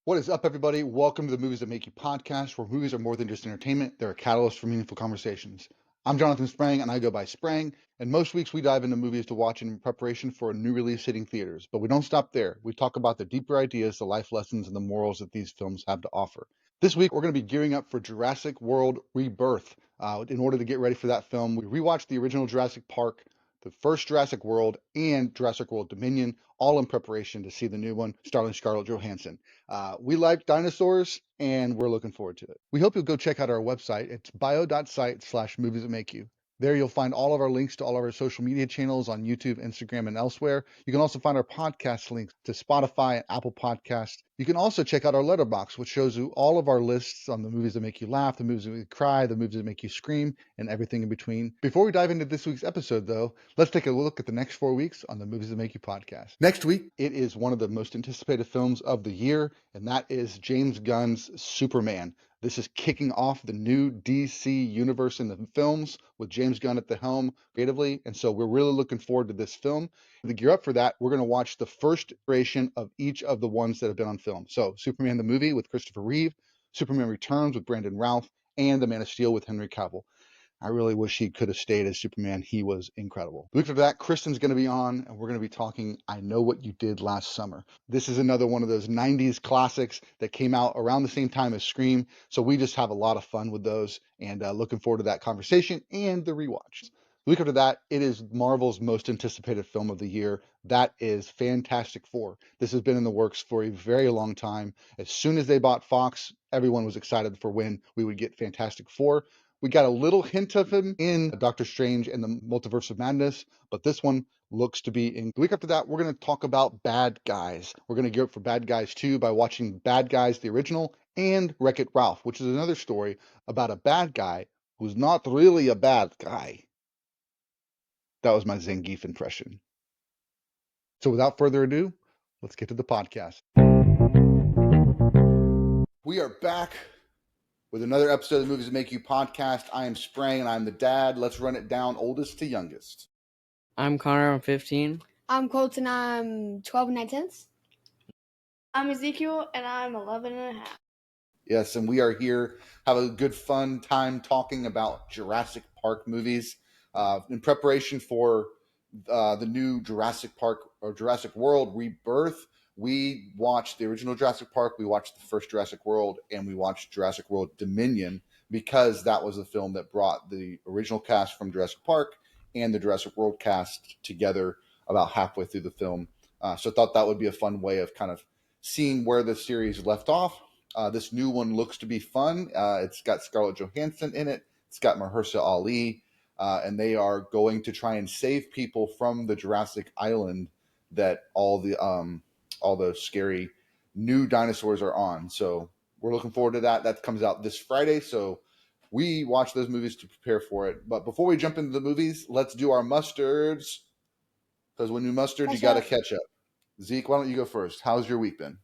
What is up, everybody? Welcome to the Movies That Make You podcast, where movies are more than just entertainment. They're a catalyst for meaningful conversations. I'm Jonathan Sprang, and I go by Sprang. And most weeks we dive into movies to watch in preparation for a new release hitting theaters. But we don't stop there. We talk about the deeper ideas, the life lessons, and the morals that these films have to offer. This week, we're going to be gearing up for Jurassic World Rebirth. In order to get ready for that film, we rewatched the original Jurassic Park, the first Jurassic World, and Jurassic World Dominion, all in preparation to see the new one, starring Scarlett Johansson. We like dinosaurs, and we're looking forward to it. We hope you'll go check out our website. It's bio.site/movies that make you. There you'll find all of our links to all of our social media channels on YouTube, Instagram, and elsewhere. You can also find our podcast links to Spotify and Apple Podcasts. You can also check out our letterbox, which shows you all of our lists on the movies that make you laugh, the movies that make you cry, the movies that make you scream, and everything in between. Before we dive into this week's episode, though, let's take a look at the next 4 weeks on the Movies That Make You podcast. Next week, it is one of the most anticipated films of the year, and that is James Gunn's Superman. This is kicking off the new DC universe in the films with James Gunn at the helm creatively. And so we're really looking forward to this film. To gear up for that, we're going to watch the first iteration of each of the ones that have been on film. So Superman the movie with Christopher Reeve, Superman Returns with Brandon Routh, and The Man of Steel with Henry Cavill. I really wish he could have stayed as Superman. He was incredible. The week after that, Kristen's going to be on, and we're going to be talking I Know What You Did Last Summer. This is another one of those 90s classics that came out around the same time as Scream, so we just have a lot of fun with those, and looking forward to that conversation and the rewatch. The week after that, it is Marvel's most anticipated film of the year. That is Fantastic Four. This has been in the works for a very long time. As soon as they bought Fox, everyone was excited for when we would get Fantastic Four. We got a little hint of him in Doctor Strange and the Multiverse of Madness, but this one looks to be in. The week after that, we're going to talk about Bad Guys. We're going to gear up for Bad Guys 2 by watching Bad Guys, the original, and Wreck-It Ralph, which is another story about a bad guy who's not really a bad guy. That was my Zangief impression. So without further ado, let's get to the podcast. We are back with another episode of the Movies That Make You podcast. I am Sprang, and I'm the dad. Let's run it down, oldest to youngest. I'm Connor, I'm 15. I'm Colton, I'm 12 and 9/10. I'm Ezekiel, and I'm 11 and a half. Yes, and we are here, have a good fun time talking about Jurassic Park movies. In preparation for the new Jurassic Park or Jurassic World Rebirth, we watched the original Jurassic Park, we watched the first Jurassic World, and we watched Jurassic World Dominion because that was the film that brought the original cast from Jurassic Park and the Jurassic World cast together about halfway through the film. So I thought that would be a fun way of kind of seeing where the series left off. This new one looks to be fun. It's got Scarlett Johansson in it. It's got Mahershala Ali. And they are going to try and save people from the Jurassic Island that all the scary new dinosaurs are on. So we're looking forward to that. That comes out this Friday. So we watch those movies to prepare for it. But before we jump into the movies, let's do our mustards. Because when you mustard, you got to catch up. Zeke, why don't you go first? How's your week been?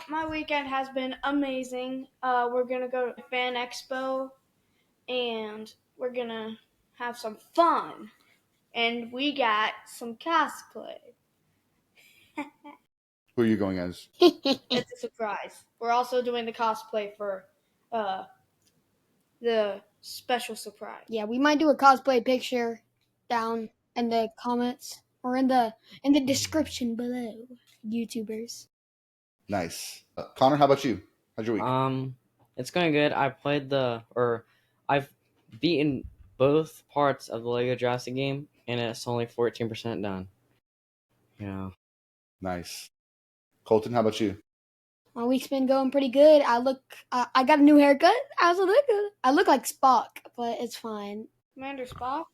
My weekend has been amazing. We're gonna go to Fan Expo, and we're gonna have some fun. And we got some cosplay. Who are you going as? It's a surprise. We're also doing the cosplay for the special surprise. Yeah, we might do a cosplay picture down in the comments or in the description below. YouTubers. Nice. Connor, how about you? How's your week? It's going good. I've beaten both parts of the Lego Jurassic game, and it's only 14% done. Yeah. Nice. Colton, how about you? My week's been going pretty good. I got a new haircut. I look like Spock, but it's fine. Commander Spock?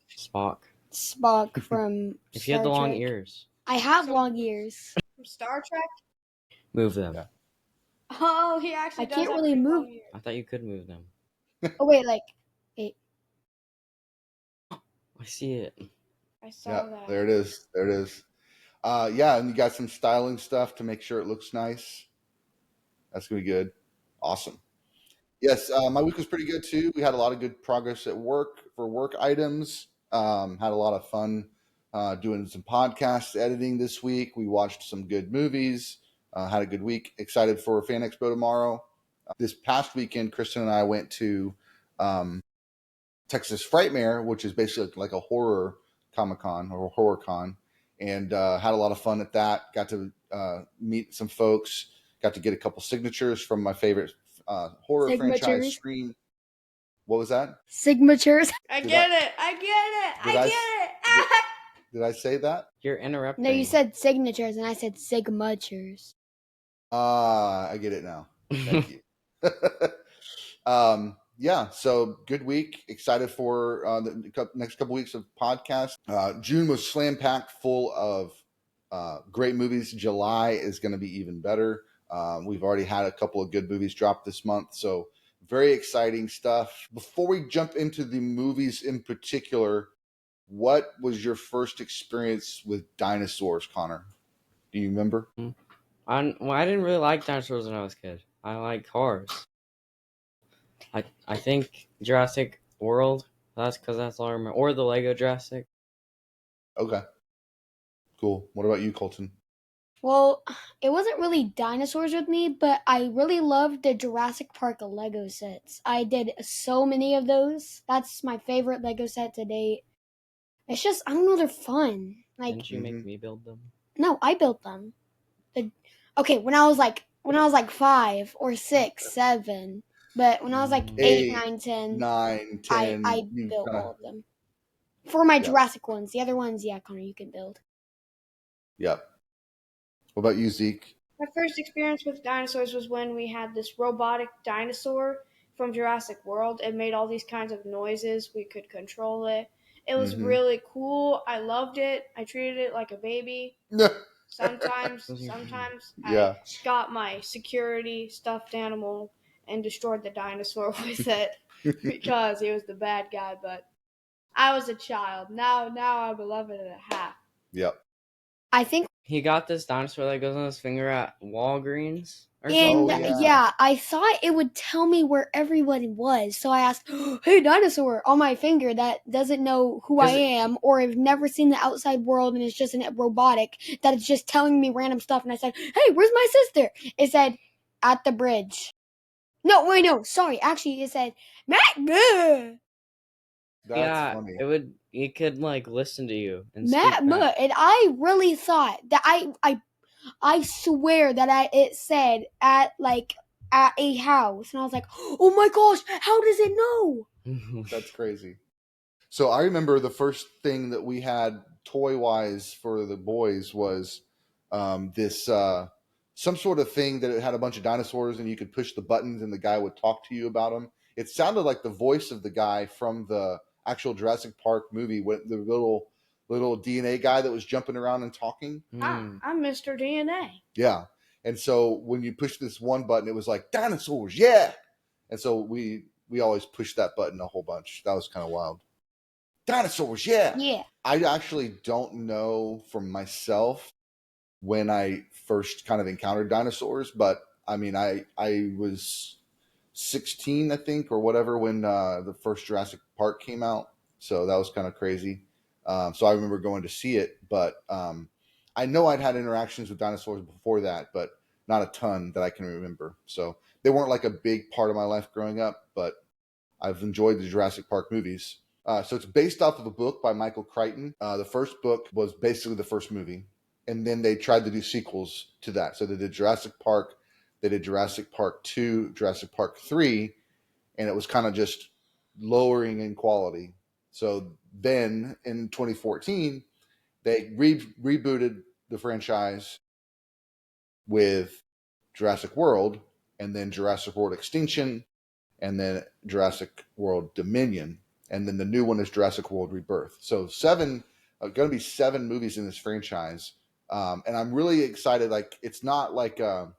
Spock from If you had the Star long Trek. ears. I have long ears. From Star Trek? Move them. Yeah. Oh, he actually I does can't have really pretty move. long ears. I thought you could move them. Oh wait, I see it. I saw Yeah, that. there it is. Yeah, and you got some styling stuff to make sure it looks nice. That's going to be good. Awesome. Yes, my week was pretty good too. We had a lot of good progress at work for work items. Had a lot of fun doing some podcast editing this week. We watched some good movies. Had a good week. Excited for Fan Expo tomorrow. This past weekend, Kristen and I went to Texas Frightmare, which is basically like a horror Comic-Con or horror con, and had a lot of fun at that. Got to meet some folks. Got to get a couple signatures from my favorite horror franchise, Scream. What was that? Signatures. I get it. Did I say that? You're interrupting. No, you said signatures, and I said sigmatures. I get it now. Thank you. Yeah, so good week. Excited for the next couple weeks of podcasts. June was slam packed full of great movies. July is going to be even better. We've already had a couple of good movies drop this month, so very exciting stuff. Before we jump into the movies in particular, what was your first experience with dinosaurs, Connor? Do you remember? I didn't really like dinosaurs when I was a kid. I like cars. I think Jurassic World. That's because that's all I remember. Or the Lego Jurassic. Okay. Cool. What about you, Colton? Well, it wasn't really dinosaurs with me, but I really loved the Jurassic Park Lego sets. I did so many of those. That's my favorite Lego set to date. It's just, I don't know, they're fun. Like, Didn't you make me build them? No, I built them. Okay, when I was like 5 or 6, 7, but when I was like 8, 9, 10, 9, 10, I built all of them. For my Jurassic ones. The other ones, yeah, Connor, you can build. Yep. What about you, Zeke? My first experience with dinosaurs was when we had this robotic dinosaur from Jurassic World. It made all these kinds of noises. We could control it. It was really cool. I loved it. I treated it like a baby. Sometimes I got my security stuffed animal and destroyed the dinosaur with it because he was the bad guy. But I was a child. Now I'm 11.5. Yep. I think he got this dinosaur that goes on his finger at Walgreens. And I thought it would tell me where everyone was. So I asked, hey, dinosaur on my finger that doesn't know who I am or have never seen the outside world and it's just a robotic that is just telling me random stuff. And I said, hey, where's my sister? It said, at the bridge. No, wait, no, sorry. Actually, it said, Matt. That's funny. It could like listen to you and Matt, and I really thought that I swear that it said at a house, and I was like, "Oh my gosh, how does it know?" That's crazy. So I remember the first thing that we had toy-wise for the boys was this some sort of thing that it had a bunch of dinosaurs, and you could push the buttons, and the guy would talk to you about them. It sounded like the voice of the guy from the actual Jurassic Park movie, with the little DNA guy that was jumping around and talking. I'm Mr. DNA. Yeah. And so when you push this one button, it was like, dinosaurs, yeah. And so we always push that button a whole bunch. That was kind of wild. Dinosaurs, yeah. Yeah. I actually don't know from myself when I first kind of encountered dinosaurs, but I mean, I was 16, I think, or whatever, when the first Jurassic Park came out. So that was kind of crazy. So I remember going to see it, but I know I'd had interactions with dinosaurs before that, but not a ton that I can remember. So they weren't like a big part of my life growing up, but I've enjoyed the Jurassic Park movies. So it's based off of a book by Michael Crichton. The first book was basically the first movie, and then they tried to do sequels to that. So they did Jurassic Park, they did Jurassic Park 2, Jurassic Park 3, and it was kind of just lowering in quality. So then in 2014, they rebooted the franchise with Jurassic World, and then Jurassic World Extinction, and then Jurassic World Dominion, and then the new one is Jurassic World Rebirth. So going to be 7 movies in this franchise, and I'm really excited. Like it's not like a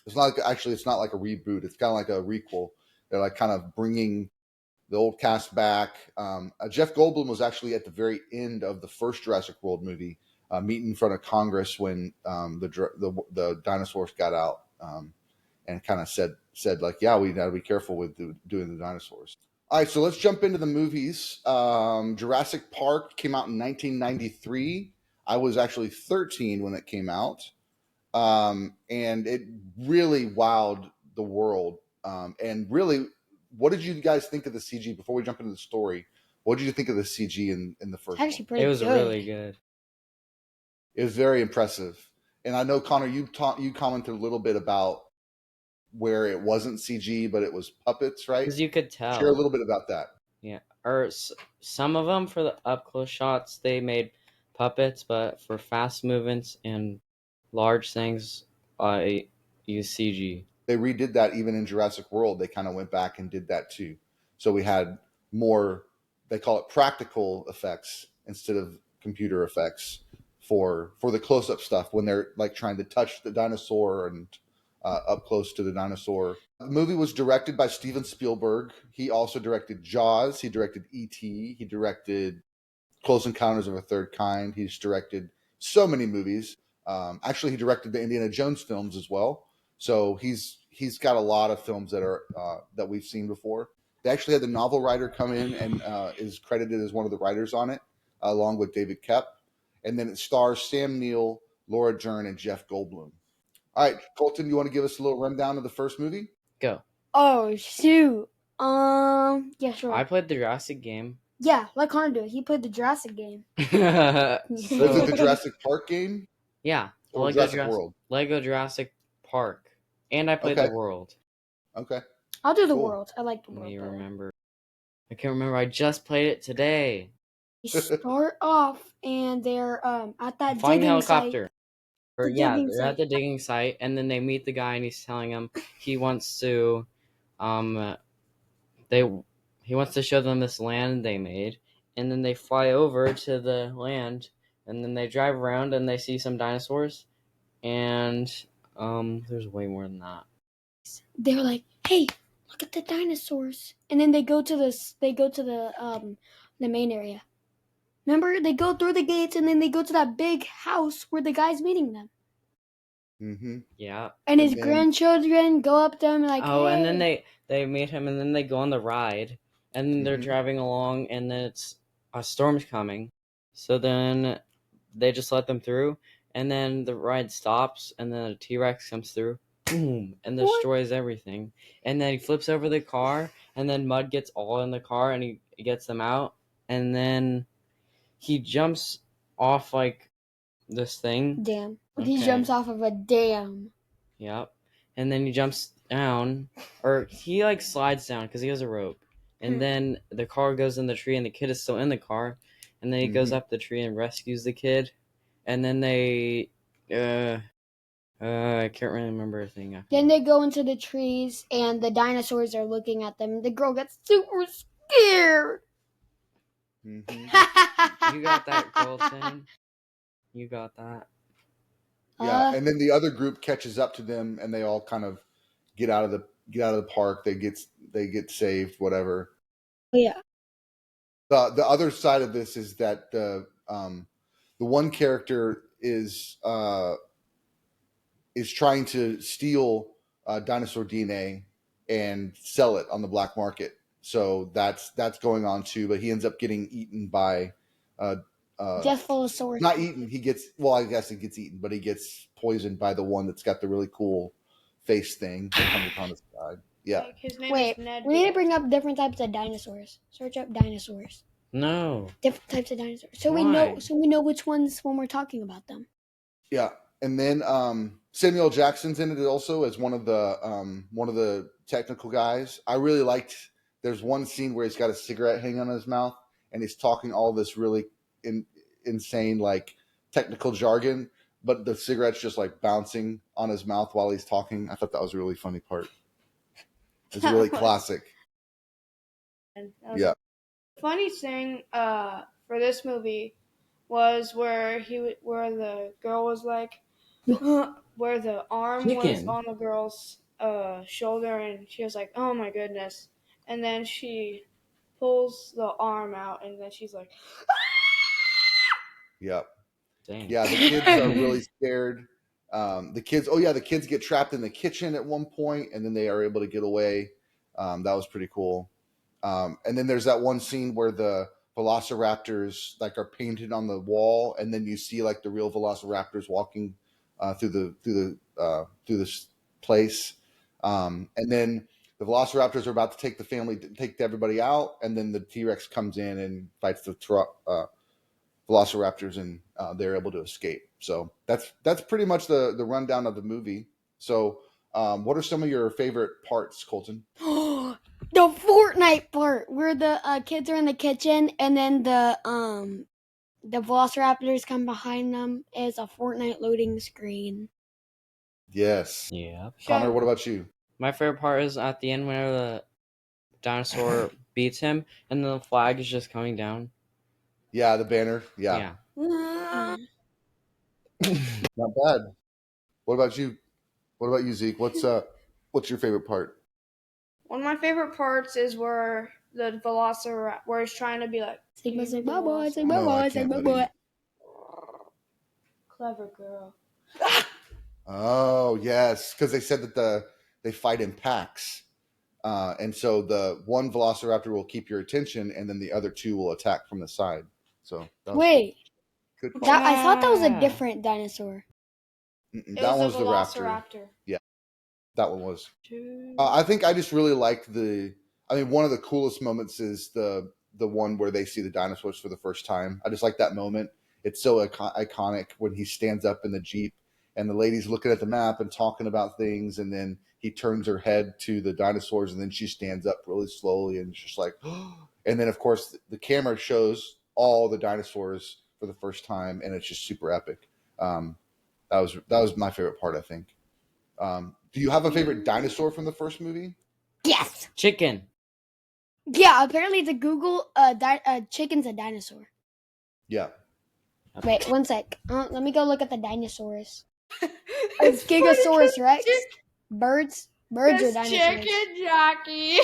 reboot. It's kind of like a requel. They're like kind of bringing the old cast back. Jeff Goldblum was actually at the very end of the first Jurassic World movie, meeting in front of Congress when the dinosaurs got out, and kind of said like, yeah, we got to be careful with doing the dinosaurs. All right, so let's jump into the movies. Jurassic Park came out in 1993. I was actually 13 when it came out. and it really wowed the world. And really, what did you guys think of the CG before we jump into the story? What did you think of the CG in the first Actually, one? pretty It was good. really good. It was very impressive. And I know, Connor, you commented a little bit about where it wasn't CG, but it was puppets, right? Because you could tell. Share a little bit about that. Yeah, or some of them for the up close shots they made puppets, but for fast movements and large things, I use CG. They redid that even in Jurassic World. They kind of went back and did that too. So we had more, they call it practical effects instead of computer effects for the close up stuff when they're like trying to touch the dinosaur and up close to the dinosaur. The movie was directed by Steven Spielberg. He also directed Jaws. He directed E.T. He directed Close Encounters of a Third Kind. He's directed so many movies. Actually, he directed the Indiana Jones films as well. So he's got a lot of films that are that we've seen before. They actually had the novel writer come in and is credited as one of the writers on it, along with David Koepp. And then it stars Sam Neill, Laura Dern, and Jeff Goldblum. All right, Colton, you want to give us a little rundown of the first movie? Go. Oh shoot. Yeah, sure. I played the Jurassic game. Yeah, let Connor do it. He played the Jurassic game. Was it the Jurassic Park game? Yeah, Or Jurassic World? Lego Jurassic Park, and I played Okay. the World. Okay. I'll do the Cool. world. I like the Let world. me better. remember. I can't remember. I just played it today. You start off and they're at that Flying digging helicopter. site. Or The yeah, digging they're at site. the digging site, and then they meet the guy, and he's telling them he wants to, he wants to show them this land they made, and then they fly over to the land, and then they drive around, and they see some dinosaurs, and there's way more than that. They were like, "Hey, look at the dinosaurs!" And then they go to this. They go to the main area. Remember, they go through the gates, and then they go to that big house where the guy's meeting them. Mm-hmm. Yeah. And his then- grandchildren go up to him like, Oh, hey. and then they meet him, and then they go on the ride, and then they're Mhm. driving along, and then it's a storm's coming, so then they just let them through, and then the ride stops, and then a T-Rex comes through, boom, and destroys everything, and then he flips over the car, and then mud gets all in the car, and he gets them out, and then he jumps off like this thing. Damn. Okay. He jumps off of a dam. Yep. And then he jumps down, or he like slides down because he has a rope. And then the car goes in the tree, and the kid is still in the car. And then he goes up the tree and rescues the kid. And then they, I can't really remember a thing. After Then that. they go into the trees, and the dinosaurs are looking at them. The girl gets super scared. Mm-hmm. You got that, Colton. You got that. Yeah, and then the other group catches up to them, and they all kind of get out of the park. They get saved, whatever. Yeah. The other side of this is that the one character is trying to steal dinosaur DNA and sell it on the black market. So that's going on too. But he ends up getting eaten by. Just full of swords. Not eaten. He gets, well, I guess he gets eaten, but he gets poisoned by the one that's got the really cool face thing that comes upon his side. Yeah. Like, his name Wait, is Ned. we need to bring up different types of dinosaurs. Search up dinosaurs. No. Different types of dinosaurs. So Why? we know which ones when we're talking about them. Yeah. And then Samuel Jackson's in it also as one of the technical guys. I really liked, there's one scene where he's got a cigarette hanging on his mouth and he's talking all this really insane like technical jargon, but the cigarette's just like bouncing on his mouth while he's talking. I thought that was a really funny part. It's really classic. Yeah. The funny thing for this movie was where the girl was like, where the arm was Chicken. on the girl's shoulder, and she was like, "Oh my goodness!" And then she pulls the arm out, and then she's like, Yeah. Dang. Yeah, the kids are really scared. The kids get trapped in the kitchen at one point, and then they are able to get away. That was pretty cool. And then there's that one scene where the velociraptors like are painted on the wall, and then you see like the real velociraptors walking through this place, and then the Velociraptors are about to take everybody out, and then the T-Rex comes in and fights the Velociraptors, and they're able to escape. So that's pretty much the rundown of the movie. So what are some of your favorite parts, Colton? The Fortnite part where the kids are in the kitchen and then the Velociraptors come behind them is a Fortnite loading screen. Yes. Yeah. Connor, what about you? My favorite part is at the end whenever the dinosaur beats him and the flag is just coming down. Yeah, the banner. Yeah. Mm. Not bad. What about you? What about you, Zeke? What's your favorite part? One of my favorite parts is where the Velociraptor, where it's trying to be like, Sigma, "Evil Sigma, boy, Velociraptor." Sigma, No, I boy, can't Sigma, let boy. it. Clever girl. Oh, yes, because they said that they fight in packs, and so the one Velociraptor will keep your attention, and then the other two will attack from the side. So that was Wait, good call. I thought that was a Yeah. different dinosaur. It That was was a the raptor. Velociraptor. That one was. I think I just really liked one of the coolest moments is the one where they see the dinosaurs for the first time. I just like that moment. It's so iconic when he stands up in the Jeep and the lady's looking at the map and talking about things, and then he turns her head to the dinosaurs, and then she stands up really slowly, and it's just like, and then of course the camera shows all the dinosaurs for the first time, and it's just super epic. That was my favorite part, I think. Do you have a favorite dinosaur from the first movie? Yes. Chicken. Yeah, apparently the Google chicken's a dinosaur. Yeah. Wait, one sec. Let me go look at the dinosaurs. It's Gigasaurus Rex. Birds are This dinosaurs. chicken jockey.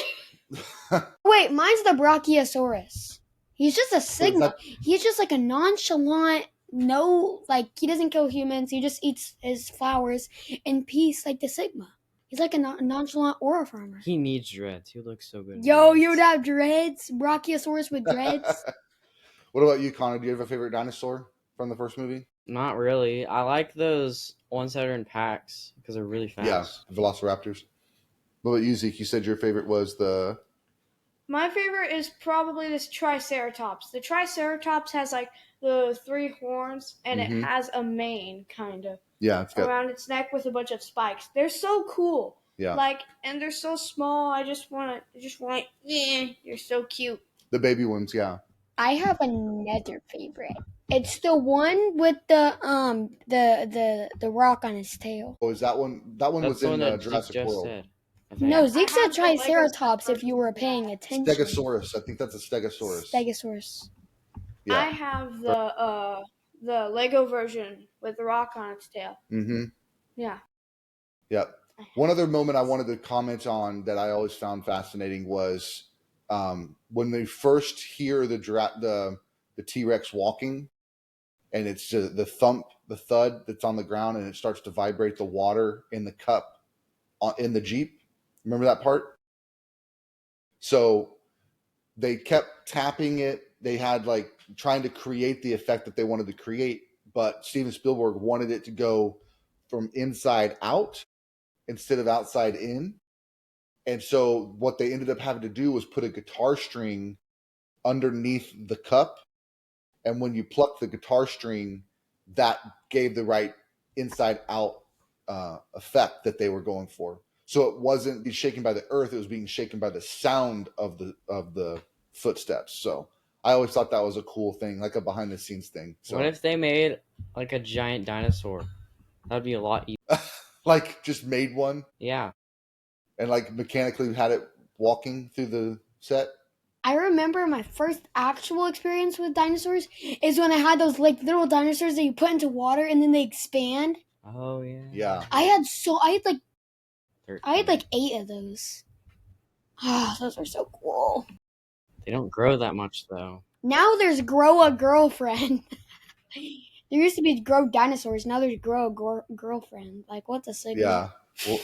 Wait, mine's the Brachiosaurus. He's just a Sigma. that- He's just like a nonchalant, he doesn't kill humans. He just eats his flowers in peace, like the Sigma. He's like a nonchalant aura farmer. He needs dreads. He looks so good. in Yo, dreads. you would have dreads? Brachiosaurus with dreads? What about you, Connor? Do you have a favorite dinosaur from the first movie? Not really. I like those ones that are in packs because they're really fast. Yeah, Velociraptors. What about you, Zeke? You said your favorite was the... My favorite is probably this Triceratops. The Triceratops has like the 3 horns, and Mhm. it has a mane, kind of, Yeah, it's got... around its neck with a bunch of spikes. They're so cool. Yeah. And they're so small. I just want, yeah, you're so cute. The baby ones, yeah. I have another favorite. It's the one with the rock on his tail. Oh, is that one? That one That's was the in one that Zeke Jurassic just World. said. I think. No, Zeke I said have the Lego Triceratops set if you were paying attention. Stegosaurus. I think that's a Stegosaurus. Stegosaurus. Yeah. I have the Lego version with the rock on its tail. Mm-hmm. Yeah. Yep. One other moment I wanted to comment on that I always found fascinating was when they first hear the T-Rex walking, and it's just the thud that's on the ground, and it starts to vibrate the water in the cup in the Jeep. Remember that part? So they kept tapping it. They had like trying to create the effect that they wanted to create, but Steven Spielberg wanted it to go from inside out instead of outside in. And so what they ended up having to do was put a guitar string underneath the cup. And when you pluck the guitar string, that gave the right inside out effect that they were going for. So it wasn't being shaken by the earth, it was being shaken by the sound of the footsteps. So I always thought that was a cool thing, like a behind the scenes thing. So What if they made like a giant dinosaur? That'd be a lot easier. like just made one Yeah. and like mechanically had it walking through the set? I remember my first actual experience with dinosaurs is when I had those like little dinosaurs that you put into water and then they expand. Oh yeah. Yeah. I had like 13. 8 of those. Ah, those are so cool. They don't grow that much though. Now there's Grow a Girlfriend. There used to be Grow Dinosaurs. Now there's Grow a Girlfriend. Like, what the signal? Yeah.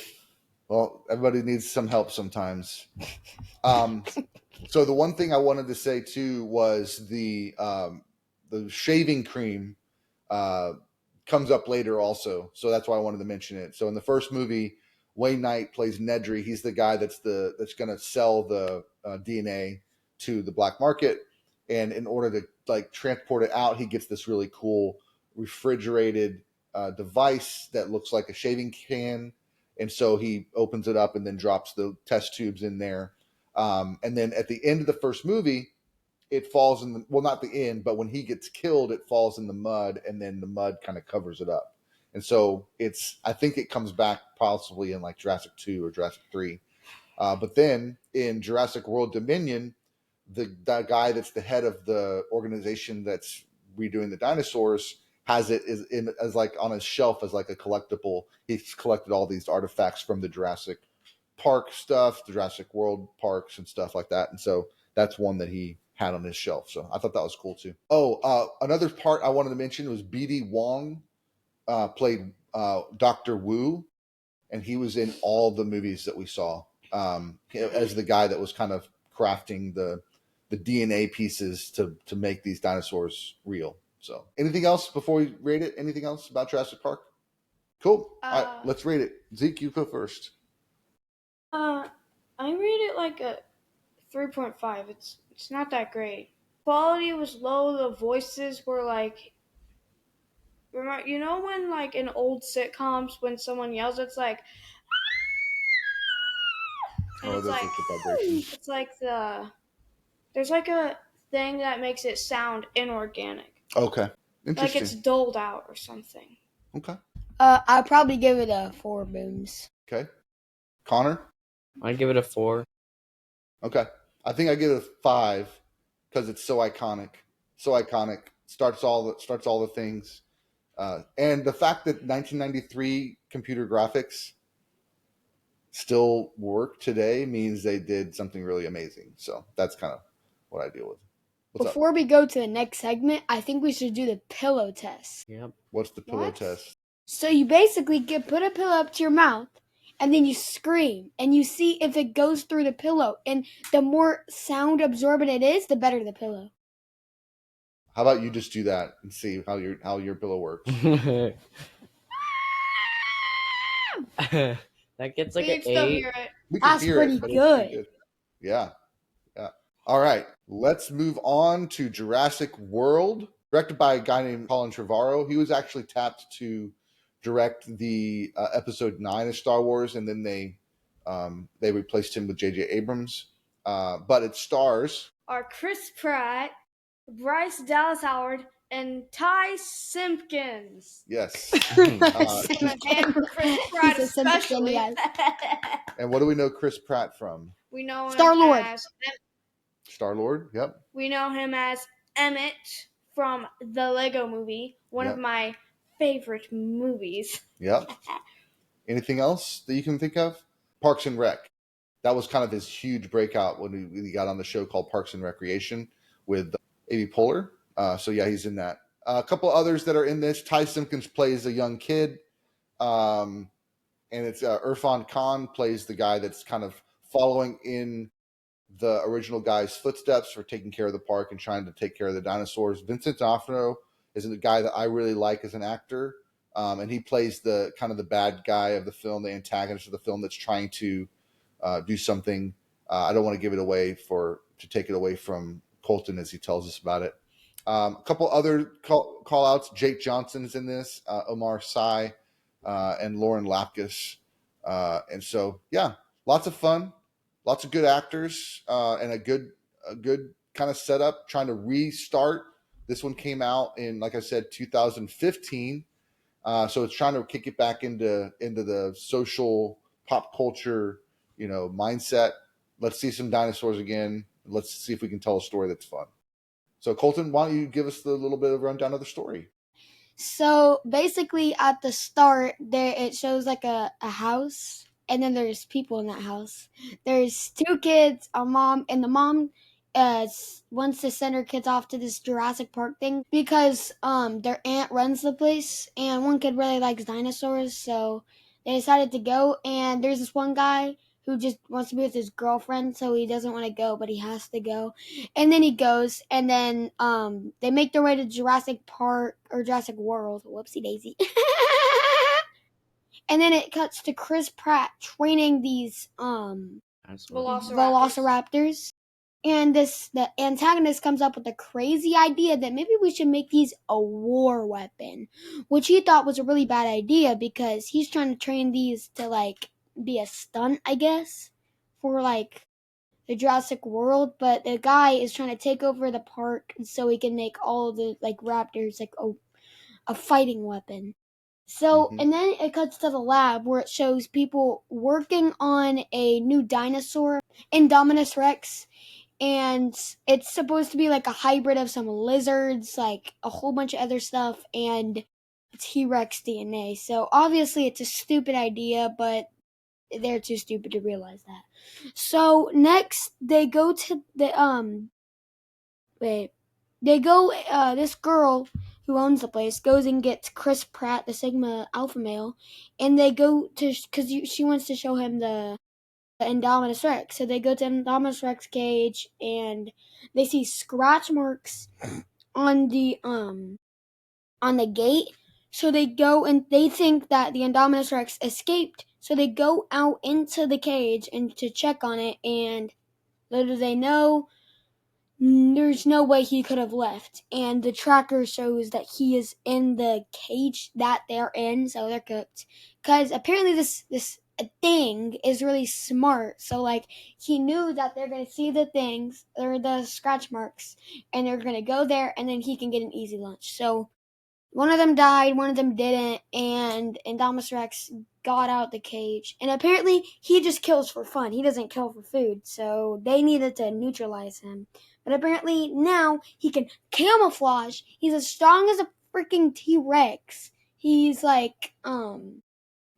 Well, everybody needs some help sometimes. So the one thing I wanted to say too was the shaving cream comes up later also. So that's why I wanted to mention it. So in the first movie, Wayne Knight plays Nedry. He's the guy that's going to sell the DNA to the black market, and in order to like transport it out, he gets this really cool refrigerated device that looks like a shaving can, and so he opens it up and then drops the test tubes in there. And then at the end of the first movie, it falls in the, well, not the end, but when he gets killed, it falls in the mud, and then the mud kind of covers it up. And so I think it comes back possibly in like Jurassic 2 or Jurassic 3. But then in Jurassic World Dominion, the guy that's the head of the organization that's redoing the dinosaurs has it as like on his shelf as like a collectible. He's collected all these artifacts from the Jurassic Park stuff, the Jurassic World parks and stuff like that. And so that's one that he had on his shelf. So I thought that was cool too. Another part I wanted to mention was BD Wong played Dr. Wu, and he was in all the movies that we saw as the guy that was kind of crafting the DNA pieces to make these dinosaurs real. So anything else before we rate it? Anything else about Jurassic Park? Cool. All right, let's rate it. Zeke, you go first. I rate it like a 3.5. It's not that great. Quality was low. The voices were like, you know when like in old sitcoms when someone yells, it's like, and it's like the vibrations. It's like there's like a thing that makes it sound inorganic. Okay, interesting. Like it's doled out or something. Okay. I'd probably give it a 4 booms. Okay. Connor? I'd give it a 4. Okay. I think I give it a 5 because it's so iconic. So iconic. Starts all the things. And the fact that 1993 computer graphics still work today means they did something really amazing. So that's kind of what I deal with. Before we go to the next segment, I think we should do the pillow test. Yep. What's the pillow test? So you basically put a pillow up to your mouth, and then you scream, and you see if it goes through the pillow. And the more sound absorbent it is, the better the pillow. How about you just do that and see how your pillow works? That gets like an 8. Hear it. We can That's hear pretty it, but it's good. pretty good. Yeah. All right, let's move on to Jurassic World, directed by a guy named Colin Trevorrow. He was actually tapped to direct the episode 9 of Star Wars, and then they replaced him with J.J. Abrams. But it stars Are Chris Pratt, Bryce Dallas Howard, and Ty Simpkins. Yes. And Chris Pratt He's a Simpkin, especially. yes. And what do we know Chris Pratt from? We know him Star-Lord. as Star-Lord. Yep. We know him as Emmett from the Lego Movie, one of my favorite movies. Yep. Anything else that you can think of? Parks and Rec. That was kind of his huge breakout when he got on the show called Parks and Recreation with Amy Poehler. So yeah, he's in that. A couple others that are in this. Ty Simpkins plays a young kid. And it's Irfan Khan plays the guy that's kind of following in the original guy's footsteps for taking care of the park and trying to take care of the dinosaurs. Vincent D'Onofrio is a guy that I really like as an actor. And he plays the kind of the bad guy of the film, the antagonist of the film that's trying to do something. I don't want to give it away to take it away from Colton as he tells us about it. A couple other call outs. Jake Johnson's in this, Omar Sy, and Lauren Lapkus. And so, yeah, lots of fun, lots of good actors, and a good kind of setup, trying to restart. This one came out in, like I said, 2015. So it's trying to kick it back into the social pop culture, mindset. Let's see some dinosaurs again. Let's see if we can tell a story that's fun. So Colton, why don't you give us the little bit of rundown of the story? So basically at the start there, it shows like a house, and then there's people in that house. There's 2 kids, a mom, and the mom wants to send her kids off to this Jurassic Park thing because their aunt runs the place, and one kid really likes dinosaurs, so they decided to go. And there's this one guy who just wants to be with his girlfriend, so he doesn't want to go, but he has to go. And then he goes, and then they make their way to Jurassic Park or Jurassic World. Whoopsie daisy. And then it cuts to Chris Pratt training these velociraptors. And the antagonist comes up with a crazy idea that maybe we should make these a war weapon, which he thought was a really bad idea because he's trying to train these to like be a stunt, I guess, for like the Jurassic World. But the guy is trying to take over the park so he can make all of the like raptors like a fighting weapon. So, and then it cuts to the lab where it shows people working on a new dinosaur, Indominus Rex. And it's supposed to be like a hybrid of some lizards, like a whole bunch of other stuff, and T-Rex DNA. So obviously it's a stupid idea, but they're too stupid to realize that. So next they go to the this girl who owns the place goes and gets Chris Pratt, the Sigma Alpha male, and they go to, because she wants to show him the Indominus Rex. So they go to Indominus Rex cage and they see scratch marks on the gate. So they go and they think that the Indominus Rex escaped. So they go out into the cage and to check on it, and little do they know, there's no way he could have left. And the tracker shows that he is in the cage that they're in, so they're cooked. Because apparently this thing is really smart. So like he knew that they're gonna see the things or the scratch marks, and they're gonna go there, and then he can get an easy lunch. So one of them died, one of them didn't, and Indominus Rex got out the cage. And apparently he just kills for fun. He doesn't kill for food. So they needed to neutralize him. But apparently now he can camouflage. He's as strong as a freaking T-Rex. He's like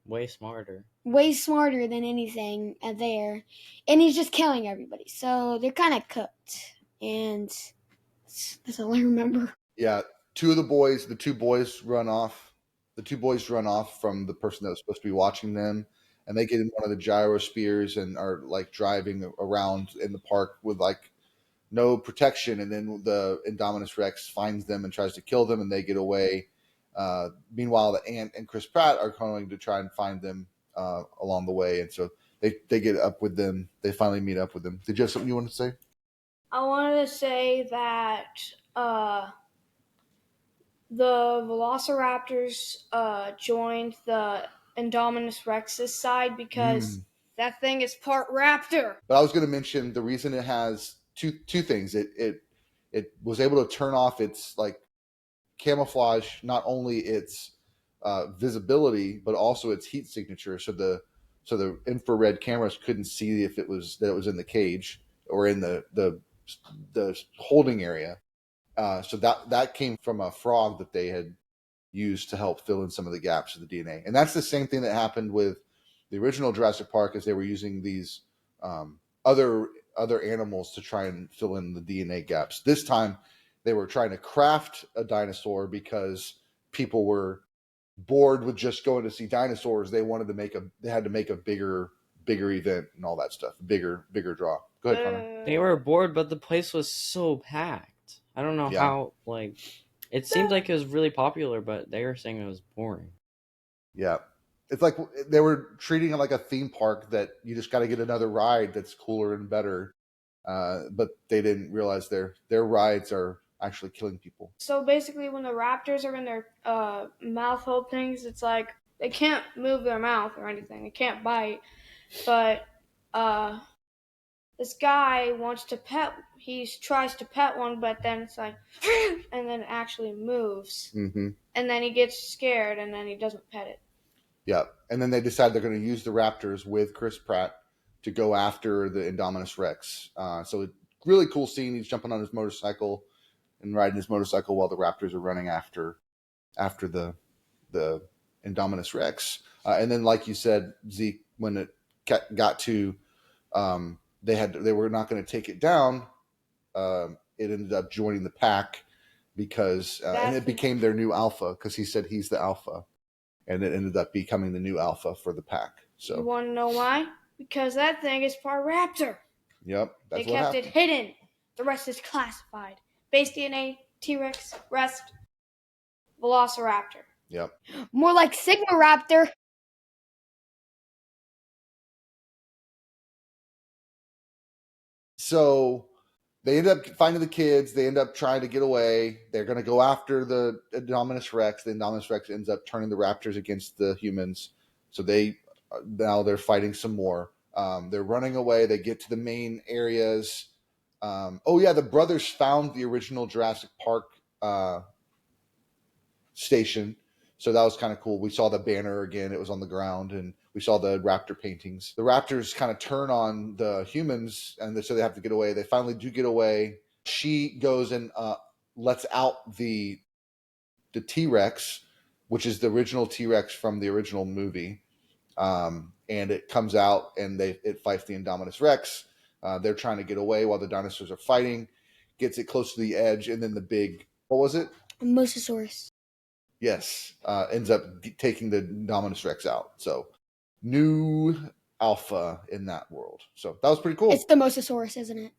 way smarter than anything there. And he's just killing everybody. So they're kind of cooked. And that's all I remember. Yeah, the two boys run off. The two boys run off from the person that was supposed to be watching them, and they get in one of the gyro spears and are like driving around in the park with like no protection. And then the Indominus Rex finds them and tries to kill them, and they get away. Meanwhile, the Ant and Chris Pratt are going to try and find them along the way, and so they get up with them. They finally meet up with them. Did you have something you wanted to say? I wanted to say that the Velociraptors joined the Indominus Rex's side because that thing is part raptor. But I was going to mention the reason it has two things. It was able to turn off its like camouflage, not only its visibility but also its heat signature. So the infrared cameras couldn't see if it was in the cage or in the holding area. So that came from a frog that they had used to help fill in some of the gaps of the DNA. And that's the same thing that happened with the original Jurassic Park, as they were using these other animals to try and fill in the DNA gaps. This time they were trying to craft a dinosaur because people were bored with just going to see dinosaurs. They wanted to they had to make a bigger event and all that stuff, bigger draw. Go ahead, Connor. They were bored, but the place was so packed. I don't know how, like, it seemed like it was really popular, but they were saying it was boring. Yeah. It's like they were treating it like a theme park that you just got to get another ride that's cooler and better. But they didn't realize their rides are actually killing people. So basically when the raptors are in their mouth hold things, it's like they can't move their mouth or anything. They can't bite. But this guy wants to he tries to pet one, but then it's like, and then it actually moves. Mm-hmm. And then he gets scared, and then he doesn't pet it. Yeah. And then they decide they're going to use the raptors with Chris Pratt to go after the Indominus Rex. So really cool scene. He's jumping on his motorcycle and riding his motorcycle while the raptors are running after the Indominus Rex. And then, like you said, Zeke, when it got to they were not going to take it down. It ended up joining the pack because and it became their new alpha, because he said he's the alpha, and it ended up becoming the new alpha for the pack. So you want to know why? because that thing is part raptor. Yep, that's They what kept happened. it hidden. The rest is classified. Base DNA, T-Rex, rest, Velociraptor. Yep. More like Sigma Raptor. So they end up finding the kids. They end up trying to get away. They're going to go after the Indominus Rex. The Indominus Rex ends up turning the raptors against the humans. So now they're fighting some more. They're running away. They get to the main areas. The brothers found the original Jurassic Park station. So that was kind of cool. We saw the banner again. It was on the ground, and we saw the raptor paintings. The raptors kind of turn on the humans, and so they have to get away. They finally do get away. She goes and lets out the T-Rex, which is the original T-Rex from the original movie. And it comes out, and it fights the Indominus Rex. They're trying to get away while the dinosaurs are fighting. Gets it close to the edge, and then the big, what was it? Mosasaurus. Yes, ends up taking the Indominus Rex out. So, new alpha in that world. So that was pretty cool. It's the Mosasaurus, isn't it?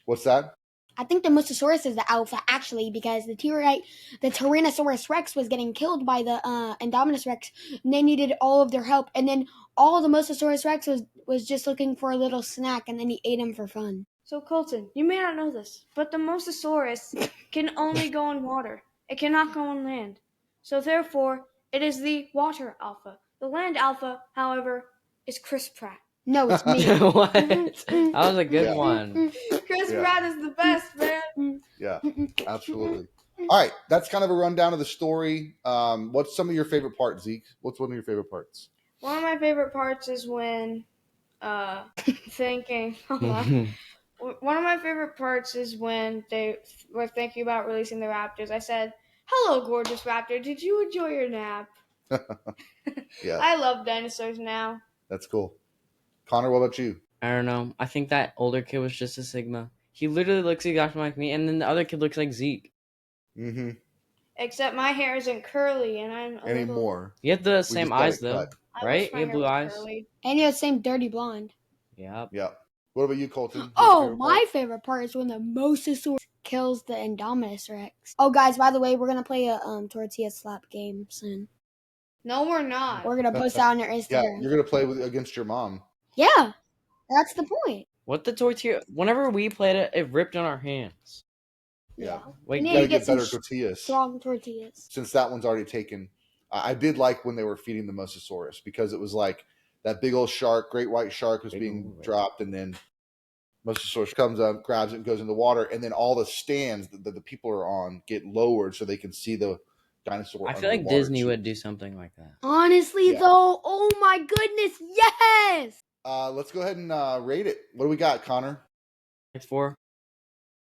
What's that? I think the Mosasaurus is the alpha, actually, because the Tyrannosaurus Rex was getting killed by the Indominus Rex, and they needed all of their help. And then all the Mosasaurus Rex was just looking for a little snack, and then he ate him for fun. So Colton, you may not know this, but the Mosasaurus can only go in water. It cannot go on land. So therefore, it is the water alpha. The land alpha, however, is Chris Pratt. No, it's me. What? That was a good one. Chris Pratt is the best, man. Yeah, absolutely. All right, that's kind of a rundown of the story. What's some of your favorite parts, Zeke? What's one of your favorite parts? One of my favorite parts is when thinking. Hold on. One of my favorite parts is when they were thinking about releasing the raptors. I said, "Hello, gorgeous raptor. Did you enjoy your nap?" Yeah, I love dinosaurs now. that's cool. Connor, what about you? I don't know. I think that older kid was just a Sigma. He literally looks exactly like me, and then the other kid looks like Zeke. Mm-hmm. Except my hair isn't curly, and I'm a Anymore. You have the We same just got eyes, it though. cut. I Right? wish my You have hair blue was eyes. curly. And you have the same dirty blonde. Yep. Yeah. What about you, Colton? What's your Oh, favorite my part? favorite part is when the Mosasaurus kills the Indominus Rex. Oh, guys, by the way, we're gonna play a tortilla slap game soon. No, we're not. We're gonna post that on our Yeah, Instagram. you're gonna play against your mom. Yeah, that's the point. What the tortilla? Whenever we played it, it ripped on our hands. Yeah. Wait, We You need gotta to get get some better tortillas. strong tortillas. Since that one's already taken, I did like when they were feeding the Mosasaurus because it was like that big old shark, great white shark, was being dropped, and then Mosasaurus comes up, grabs it, and goes in the water, and then all the stands that the people are on get lowered so they can see the dinosaur. I feel like underwater, Disney too. would do something like that. Honestly, Yeah. though, oh my goodness, yes! Let's go ahead and rate it. What do we got, Connor? It's 4.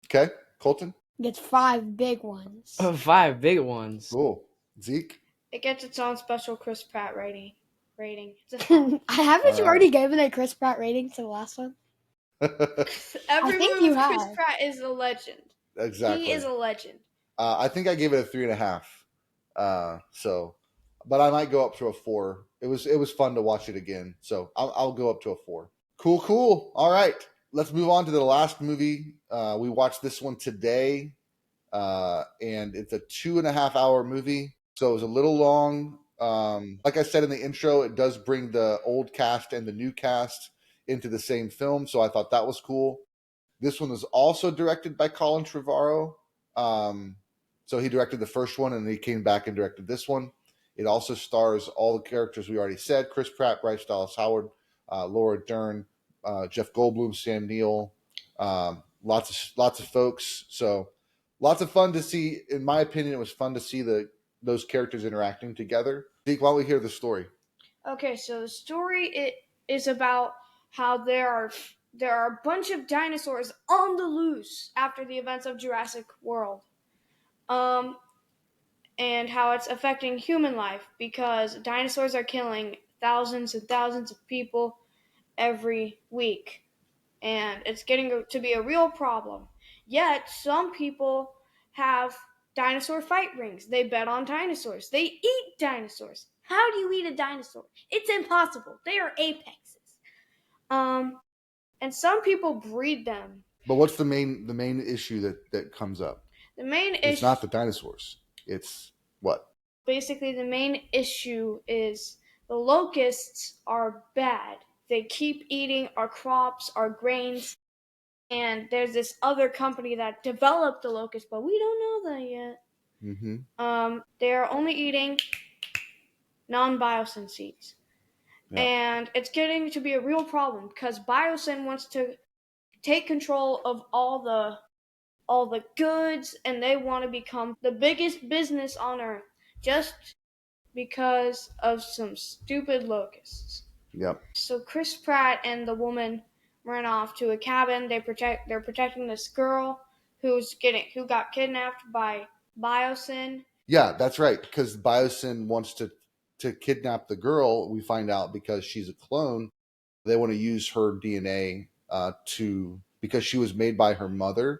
Okay, Colton. Gets 5 big ones. 5 big ones. Cool. Zeke. It gets its own special Chris Pratt rating. Haven't All you right. already given a Chris Pratt rating to the last one? Every think movie you with Chris have. Pratt is a legend. Exactly. He is a legend. I think I gave it a 3.5. But I might go up to a 4. It was fun to watch it again, so I'll go up to a 4. Cool. All right, let's move on to the last movie. We watched this one today, and it's a 2.5-hour movie, so it was a little long. Like I said in the intro, it does bring the old cast and the new cast into the same film, so I thought that was cool. This one was also directed by Colin Trevorrow. So he directed the first one, and he came back and directed this one. It also stars all the characters we already said: Chris Pratt, Bryce Dallas Howard, Laura Dern, Jeff Goldblum, Sam Neill, lots of folks. So lots of fun to see. In my opinion, it was fun to see those characters interacting together. Zeke, why don't we hear the story? Okay, so the story is about how there are a bunch of dinosaurs on the loose after the events of Jurassic World. And how it's affecting human life because dinosaurs are killing thousands and thousands of people every week. And it's getting to be a real problem. Yet, some people have dinosaur fight rings. They bet on dinosaurs. They eat dinosaurs. How do you eat a dinosaur? It's impossible. They are apexes. And some people breed them. But what's the main issue that comes up? The main It's issue, not the dinosaurs. It's what? basically, the main issue is the locusts are bad. They keep eating our crops, our grains, and there's this other company that developed the locust, but we don't know that yet. Mm-hmm. They're only eating non-biosyn seeds. Yeah. And it's getting to be a real problem because biosyn wants to take control of all the goods, and they want to become the biggest business on earth just because of some stupid locusts. Yep. So Chris Pratt and the woman ran off to a cabin. They're protecting this girl who got kidnapped by biosyn. Yeah, that's right. Because Biosyn wants to kidnap the girl. We find out because she's a clone. They want to use her DNA because she was made by her mother.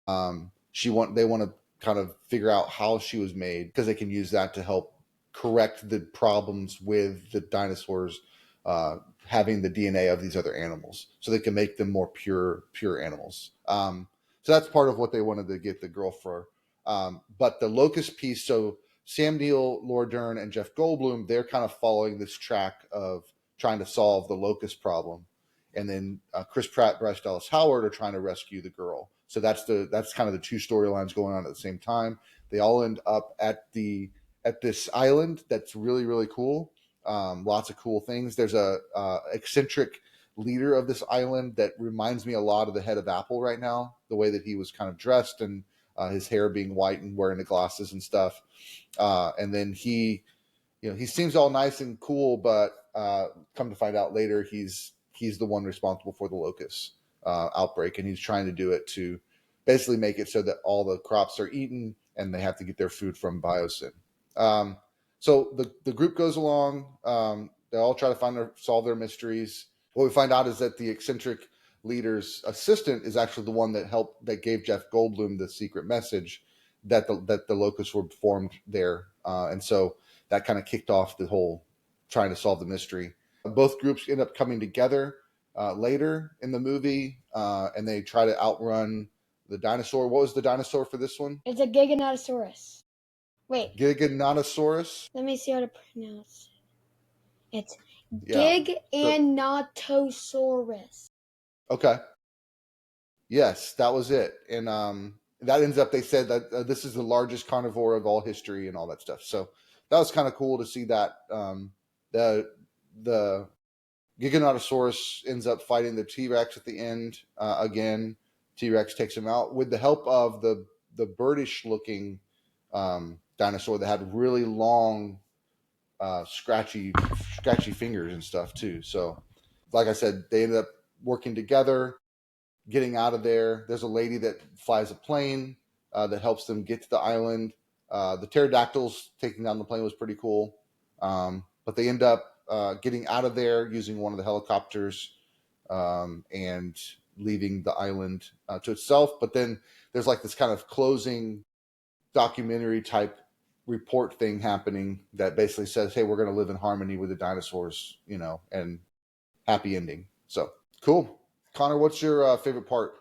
They want to kind of figure out how she was made because they can use that to help correct the problems with the dinosaurs having the DNA of these other animals, so they can make them more pure animals. So that's part of what they wanted to get the girl for. But the locust piece, so Sam Neill, Laura Dern, and Jeff Goldblum, they're kind of following this track of trying to solve the locust problem. And then Chris Pratt, Bryce Dallas Howard are trying to rescue the girl. So that's kind of the two storylines going on at the same time. They all end up at this island that's really, really cool. Lots of cool things. There's a eccentric leader of this island that reminds me a lot of the head of Apple right now, the way that he was kind of dressed and his hair being white and wearing the glasses and stuff. And then he seems all nice and cool, but come to find out later, he's the one responsible for the locust outbreak, and he's trying to do it to basically make it so that all the crops are eaten and they have to get their food from biosyn. So the group goes along. They all try to solve their mysteries. What we find out is that the eccentric leader's assistant is actually the one that gave Jeff Goldblum the secret message that the locusts were formed there, and so that kind of kicked off the whole trying to solve the mystery. Both groups end up coming together later in the movie, and they try to outrun the dinosaur. What was the dinosaur for this one? It's a Giganotosaurus. Wait. Giganotosaurus? Let me see how to pronounce it. It's Giganotosaurus. Okay. Yes, that was it. And that ends up, they said that this is the largest carnivore of all history and all that stuff. So that was kind of cool to see that. The Giganotosaurus ends up fighting the T-Rex at the end again. T-Rex takes him out with the help of the birdish looking dinosaur that had really long scratchy fingers and stuff too. So like I said, they ended up working together, getting out of there. There's a lady that flies a plane that helps them get to the island. The pterodactyls taking down the plane was pretty cool. But they end up getting out of there using one of the helicopters and leaving the island to itself. But then there's like this kind of closing documentary type report thing happening that basically says, hey, we're going to live in harmony with the dinosaurs, and happy ending. So cool. Connor, what's your favorite part?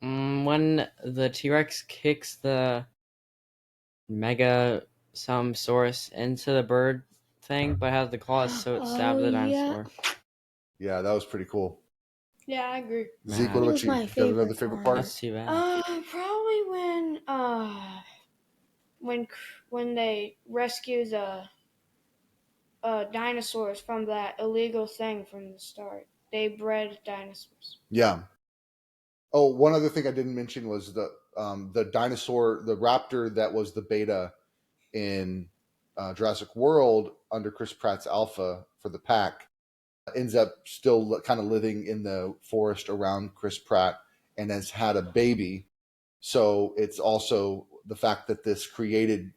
When the T-Rex kicks the Megasaurus into the bird thing, but has the claws, so it stabbed the dinosaur. Yeah, that was pretty cool. Yeah, I agree. Zeke, what about you? Do you have another favorite part? That's too bad. Probably when they rescue the dinosaurs from that illegal thing from the start. They bred dinosaurs. Yeah. Oh, one other thing I didn't mention was the dinosaur, the raptor that was the beta in Jurassic World under Chris Pratt's Alpha for the pack ends up still kind of living in the forest around Chris Pratt and has had a baby. So it's also the fact that this created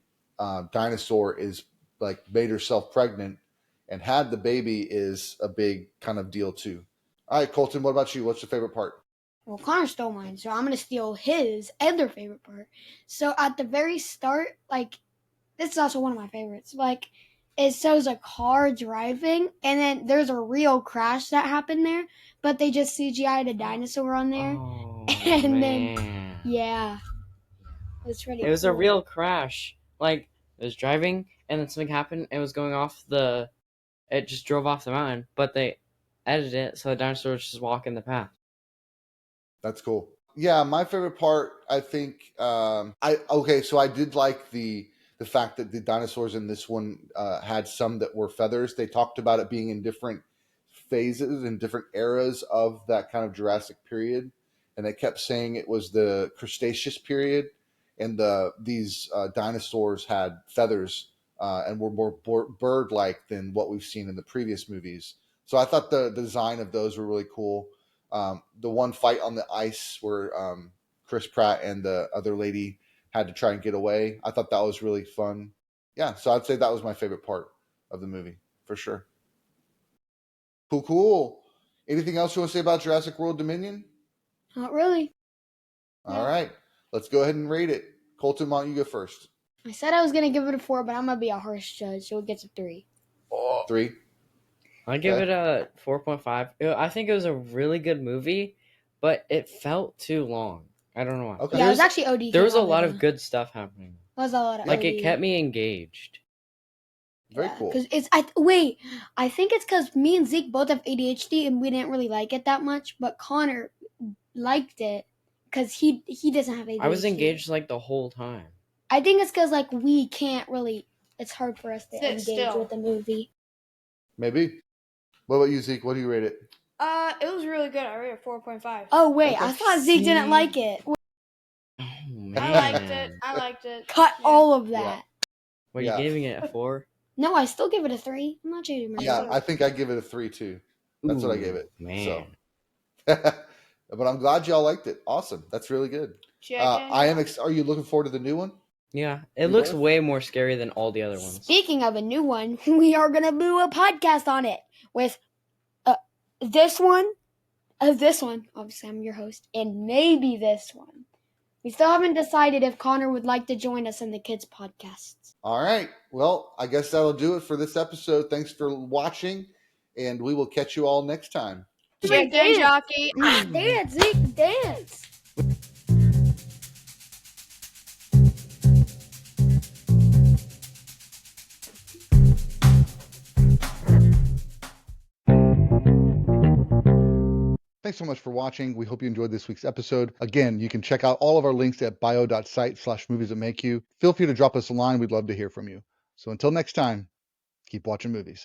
dinosaur is like made herself pregnant and had the baby is a big kind of deal too. All right, Colton, what about you? What's your favorite part? Well, Connor stole mine, so I'm going to steal his other favorite part. So at the very start, this is also one of my favorites. it shows a car driving, and then there's a real crash that happened there, but they just CGI'd a dinosaur on there. Oh, And man. then, yeah. It was pretty It was a cool. real crash. Like, it was driving, and then something happened, and it was going off it just drove off the mountain, but they edited it so the dinosaur was just walking the path. That's cool. Yeah, my favorite part, I think, so I did like the fact that the dinosaurs in this one had some that were feathers. They talked about it being in different phases and different eras of that kind of Jurassic period, and they kept saying it was the Cretaceous period, and these dinosaurs had feathers and were more bird-like than what we've seen in the previous movies. So I thought the design of those were really cool. The one fight on the ice where Chris Pratt and the other lady had to try and get away, I thought that was really fun. Yeah, so I'd say that was my favorite part of the movie, for sure. Cool. Anything else you want to say about Jurassic World Dominion? Not really. All right, let's go ahead and rate it. Colton, why don't you go first? I said I was going to give it a 4, but I'm going to be a harsh judge, so it gets a 3. 3. I give it a 4.5. I think it was a really good movie, but it felt too long. I don't know why. Okay. Yeah, it was actually OD. There was a lot of good stuff happening. It was a lot of Like, OD. it kept me engaged. Very cool. Because I think it's because me and Zeke both have ADHD and we didn't really like it that much, but Connor liked it because he doesn't have ADHD. I was engaged like the whole time. I think it's because like we can't really. It's hard for us to Sit engage still. with the movie. Maybe. What about you, Zeke? What do you rate it? It was really good. I rated it 4.5. Oh wait, Okay. I thought Zeke didn't like it. Oh, man. I liked it. Cut Yeah. all of that. Were Yeah. you giving it a 4? No, I still give it a 3. I'm not changing my Yeah, answer. I think I give it a 3 too. That's what I gave it. Man. But I'm glad y'all liked it. Awesome. That's really good. I am. Are you looking forward to the new one? Yeah, it You looks both? way more scary than all the other ones. Speaking of a new one, we are gonna do a podcast on it with this one. Obviously, I'm your host, and maybe this one. We still haven't decided if Connor would like to join us in the kids' podcasts. All right. Well, I guess that'll do it for this episode. Thanks for watching, and we will catch you all next time. Break dance jockey. Dance, Zeke, dance. Thanks so much for watching. We hope you enjoyed this week's episode. Again, you can check out all of our links at bio.site/movies that make you. Feel free to drop us a line. We'd love to hear from you. So until next time, keep watching movies.